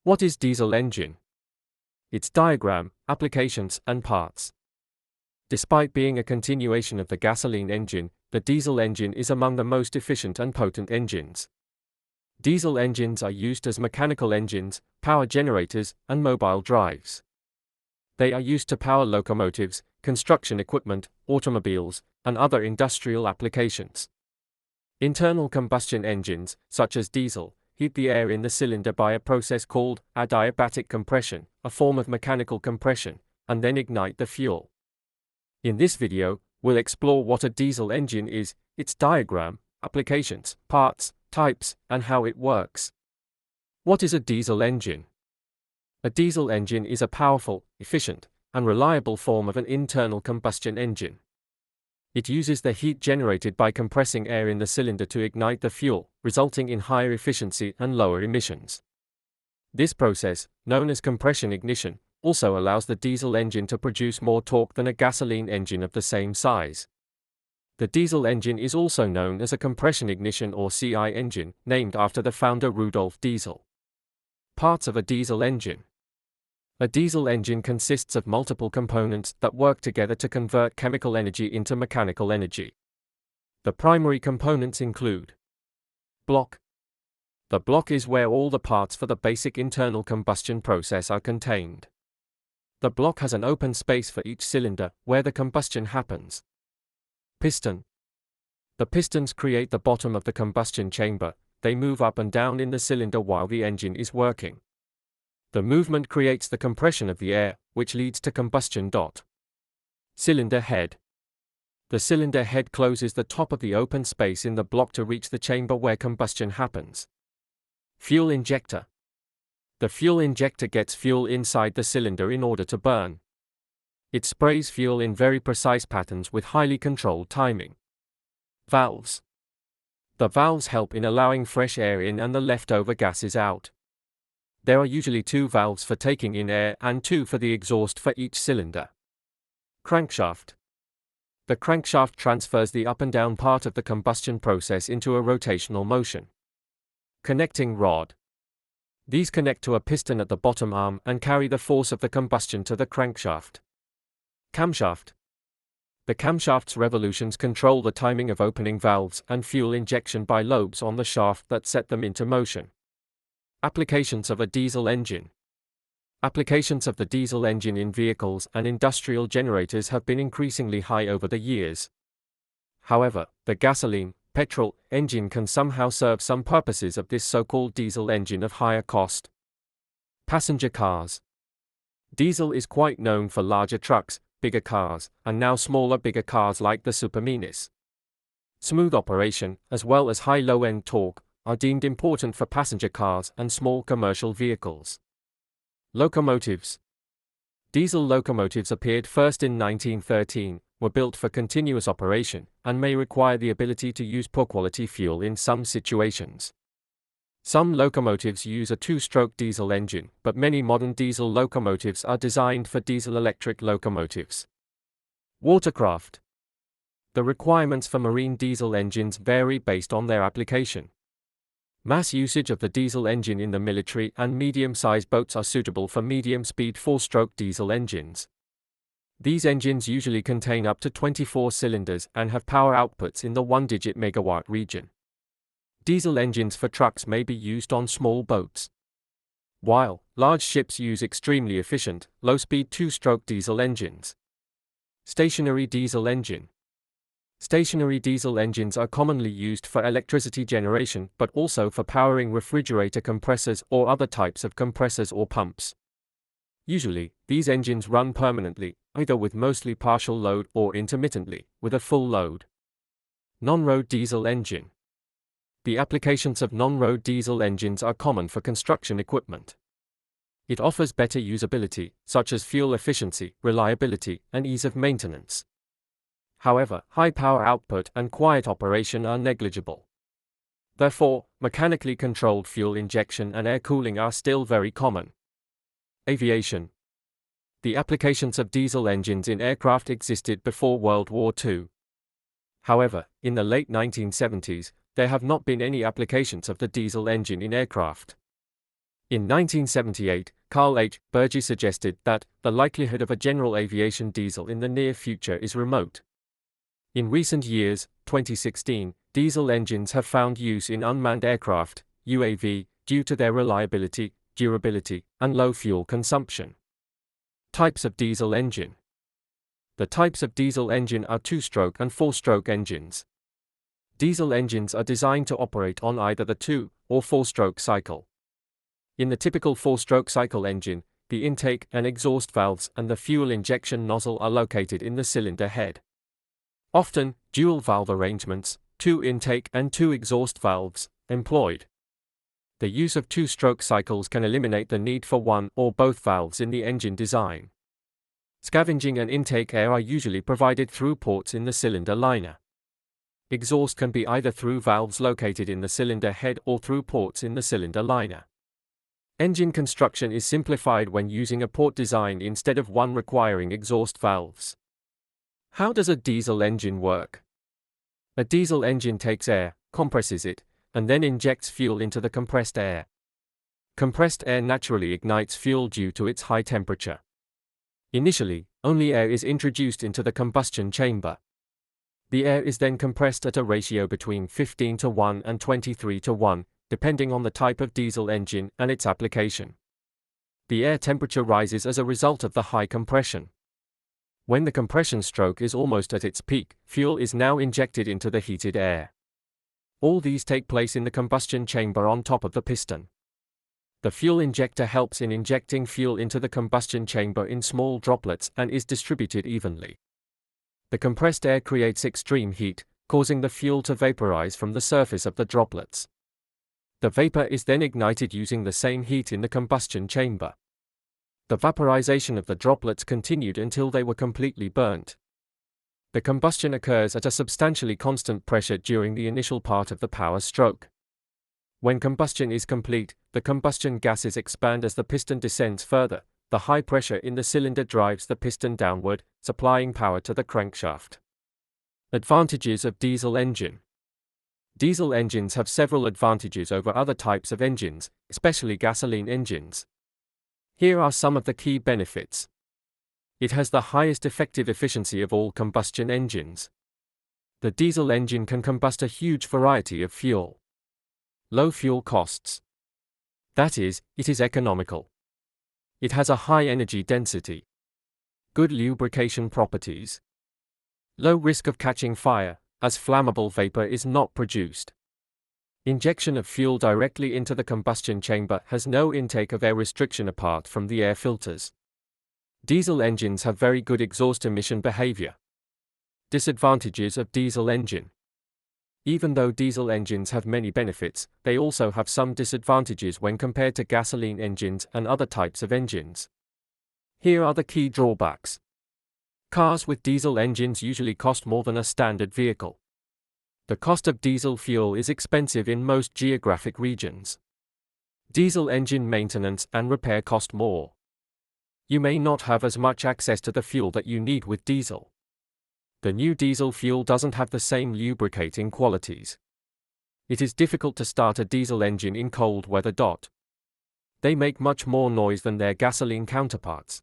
What is diesel engine? Its diagram, applications, and parts. Despite being a continuation of the gasoline engine, the diesel engine is among the most efficient and potent engines. Diesel engines are used as mechanical engines, power generators, and mobile drives. They are used to power locomotives, construction equipment, automobiles, and other industrial applications. Internal combustion engines, such as diesel, heat the air in the cylinder by a process called adiabatic compression, a form of mechanical compression, and then ignite the fuel. In this video, we'll explore what a diesel engine is, its diagram, applications, parts, types, and how it works. What is a diesel engine? A diesel engine is a powerful, efficient, and reliable form of an internal combustion engine. It uses the heat generated by compressing air in the cylinder to ignite the fuel, resulting in higher efficiency and lower emissions. This process, known as compression ignition, also allows the diesel engine to produce more torque than a gasoline engine of the same size. The diesel engine is also known as a compression ignition or CI engine, named after the founder Rudolf Diesel. Parts of a diesel engine. A diesel engine consists of multiple components that work together to convert chemical energy into mechanical energy. The primary components include block. The block is where all the parts for the basic internal combustion process are contained. The block has an open space for each cylinder, where the combustion happens. Piston. The pistons create the bottom of the combustion chamber. They move up and down in the cylinder while the engine is working. The movement creates the compression of the air, which leads to combustion. Cylinder head. The cylinder head closes the top of the open space in the block to reach the chamber where combustion happens. Fuel injector. The fuel injector gets fuel inside the cylinder in order to burn. It sprays fuel in very precise patterns with highly controlled timing. Valves. The valves help in allowing fresh air in and the leftover gases out. There are usually 2 valves for taking in air and 2 for the exhaust for each cylinder. Crankshaft. The crankshaft transfers the up and down part of the combustion process into a rotational motion. Connecting rod. These connect to a piston at the bottom arm and carry the force of the combustion to the crankshaft. Camshaft. The camshaft's revolutions control the timing of opening valves and fuel injection by lobes on the shaft that set them into motion. Applications of a diesel engine. Applications of the diesel engine in vehicles and industrial generators have been increasingly high over the years. However, the gasoline, petrol, engine can somehow serve some purposes of this so-called diesel engine of higher cost. Passenger cars. Diesel is quite known for larger trucks, bigger cars, and now smaller bigger cars like the superminis. Smooth operation, as well as high low-end torque, are deemed important for passenger cars and small commercial vehicles. Locomotives. Diesel locomotives appeared first in 1913, were built for continuous operation, and may require the ability to use poor-quality fuel in some situations. Some locomotives use a 2-stroke diesel engine, but many modern diesel locomotives are designed for diesel-electric locomotives. Watercraft. The requirements for marine diesel engines vary based on their application. Mass usage of the diesel engine in the military and medium-sized boats are suitable for medium-speed 4-stroke diesel engines. These engines usually contain up to 24 cylinders and have power outputs in the 1-digit megawatt region. Diesel engines for trucks may be used on small boats, while large ships use extremely efficient, low-speed 2-stroke diesel engines. Stationary diesel engine. Stationary diesel engines are commonly used for electricity generation but also for powering refrigerator compressors or other types of compressors or pumps. Usually, these engines run permanently, either with mostly partial load or intermittently, with a full load. Non-road diesel engine. The applications of non-road diesel engines are common for construction equipment. It offers better usability, such as fuel efficiency, reliability, and ease of maintenance. However, high power output and quiet operation are negligible. Therefore, mechanically controlled fuel injection and air cooling are still very common. Aviation. The applications of diesel engines in aircraft existed before World War II. However, in the late 1970s, there have not been any applications of the diesel engine in aircraft. In 1978, Carl H. Burgess suggested that the likelihood of a general aviation diesel in the near future is remote. In recent years, 2016, diesel engines have found use in unmanned aircraft, UAV, due to their reliability, durability, and low fuel consumption. Types of diesel engine. The types of diesel engine are two-stroke and four-stroke engines. Diesel engines are designed to operate on either the two- or four-stroke cycle. In the typical four-stroke cycle engine, the intake and exhaust valves and the fuel injection nozzle are located in the cylinder head. Often, dual valve arrangements, two intake and two exhaust valves, employed. The use of two-stroke cycles can eliminate the need for one or both valves in the engine design. Scavenging and intake air are usually provided through ports in the cylinder liner. Exhaust can be either through valves located in the cylinder head or through ports in the cylinder liner. Engine construction is simplified when using a port design instead of one requiring exhaust valves. How does a diesel engine work? A diesel engine takes air, compresses it, and then injects fuel into the compressed air. Compressed air naturally ignites fuel due to its high temperature. Initially, only air is introduced into the combustion chamber. The air is then compressed at a ratio between 15:1 and 23:1, depending on the type of diesel engine and its application. The air temperature rises as a result of the high compression. When the compression stroke is almost at its peak, fuel is now injected into the heated air. All these take place in the combustion chamber on top of the piston. The fuel injector helps in injecting fuel into the combustion chamber in small droplets and is distributed evenly. The compressed air creates extreme heat, causing the fuel to vaporize from the surface of the droplets. The vapor is then ignited using the same heat in the combustion chamber. The vaporization of the droplets continued until they were completely burnt. The combustion occurs at a substantially constant pressure during the initial part of the power stroke. When combustion is complete, the combustion gases expand as the piston descends further. The high pressure in the cylinder drives the piston downward, supplying power to the crankshaft. Advantages of diesel engine. Diesel engines have several advantages over other types of engines, especially gasoline engines. Here are some of the key benefits. It has the highest effective efficiency of all combustion engines. The diesel engine can combust a huge variety of fuel. Low fuel costs. That is, it is economical. It has a high energy density. Good lubrication properties. Low risk of catching fire, as flammable vapor is not produced. Injection of fuel directly into the combustion chamber has no intake of air restriction apart from the air filters. Diesel engines have very good exhaust emission behavior. Disadvantages of diesel engine. Even though diesel engines have many benefits, they also have some disadvantages when compared to gasoline engines and other types of engines. Here are the key drawbacks. Cars with diesel engines usually cost more than a standard vehicle. The cost of diesel fuel is expensive in most geographic regions. Diesel engine maintenance and repair cost more. You may not have as much access to the fuel that you need with diesel. The new diesel fuel doesn't have the same lubricating qualities. It is difficult to start a diesel engine in cold weather. They make much more noise than their gasoline counterparts.